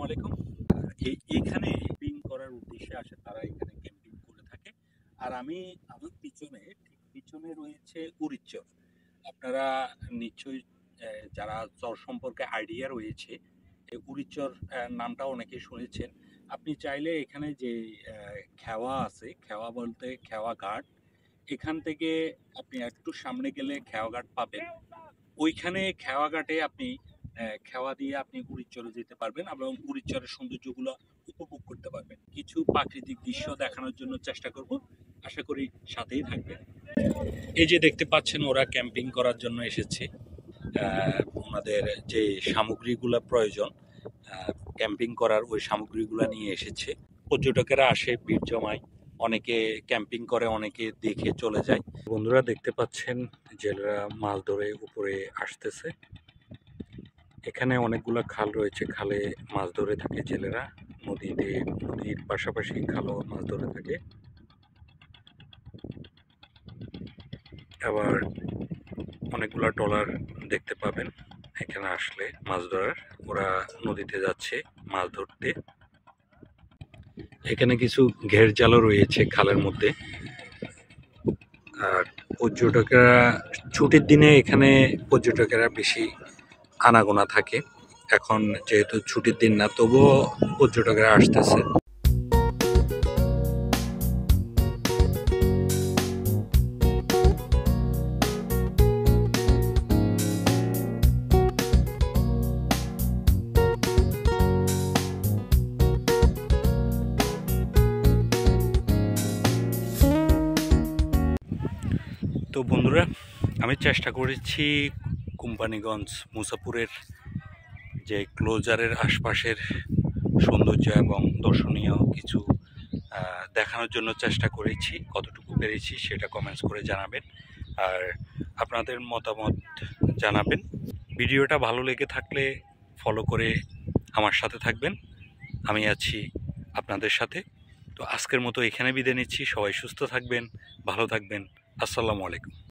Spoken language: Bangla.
আলাইকুম। এইখানে ক্যাম্পিং করার উদ্দেশ্যে আসে তারা এখানে ক্যাম্পিং করে থাকে। আর আমার ঠিক পিছনে রয়েছে উরিচ্চর। আপনারা নিশ্চয়ই যারা চর সম্পর্কে আইডিয়া রয়েছে, এই উরিচ্চর নামটা অনেকেই শুনেছেন। আপনি চাইলে এখানে যে খেওয়া আছে, খেওয়া বলতে খেওয়া ঘাট, এখান থেকে আপনি একটু সামনে গেলে খেওয়া ঘাট পাবেন। ওইখানে খেওয়া ঘাটে আপনি খেওয়া দিয়ে আপনি উড়িচ্চরে যেতে পারবেন এবং উড়িচ্চরের সৌন্দর্যগুলো উপভোগ করতে পারবেন। কিছু প্রাকৃতিক দৃশ্য দেখানোর জন্য চেষ্টা করব, আশা করি সাথেই থাকবেন। এই যে দেখতে পাচ্ছেন ওরা ক্যাম্পিং করার জন্য এসেছে। ওনাদের যে সামগ্রীগুলো প্রয়োজন ক্যাম্পিং করার, ওই সামগ্রীগুলো নিয়ে এসেছে। পর্যটকেরা আসে, ভিড় জমায়, অনেকে ক্যাম্পিং করে, অনেকে দেখে চলে যায়। বন্ধুরা দেখতে পাচ্ছেন জেলেরা মাছ ধরে উপরে আসতেছে। এখানে অনেকগুলো খাল রয়েছে, খালে মাছ ধরে থাকে জেলেরা। নদীর পাশাপাশি খালও মাছ ধরে থাকে। আবার অনেকগুলো ট্রলার দেখতে পাবেন এখানে আসলে মাছ ধরার। ওরা নদীতে যাচ্ছে মাছ ধরতে। এখানে কিছু ঘের জালও রয়েছে খালের মধ্যে। আর পর্যটকেরা ছুটির দিনে এখানে পর্যটকেরা বেশি আনাগোনা থাকে। এখন যেহেতু ছুটির দিন না, তবুও পর্যটকেরা আসতেছে। তো বন্ধুরা, আমি চেষ্টা করেছি কোম্পানিগঞ্জ মুসাপুরের যে ক্লোজারের আশপাশের সৌন্দর্য এবং দর্শনীয় কিছু দেখানোর জন্য চেষ্টা করেছি। কতটুকু পেরেছি সেটা কমেন্টস করে জানাবেন, আর আপনাদের মতামত জানাবেন। ভিডিওটা ভালো লেগে থাকলে ফলো করে আমার সাথে থাকবেন। আমি আছি আপনাদের সাথে। তো আজকের মতো এখানে বিদায় নিচ্ছি। সবাই সুস্থ থাকবেন, ভালো থাকবেন। আসসালামু আলাইকুম।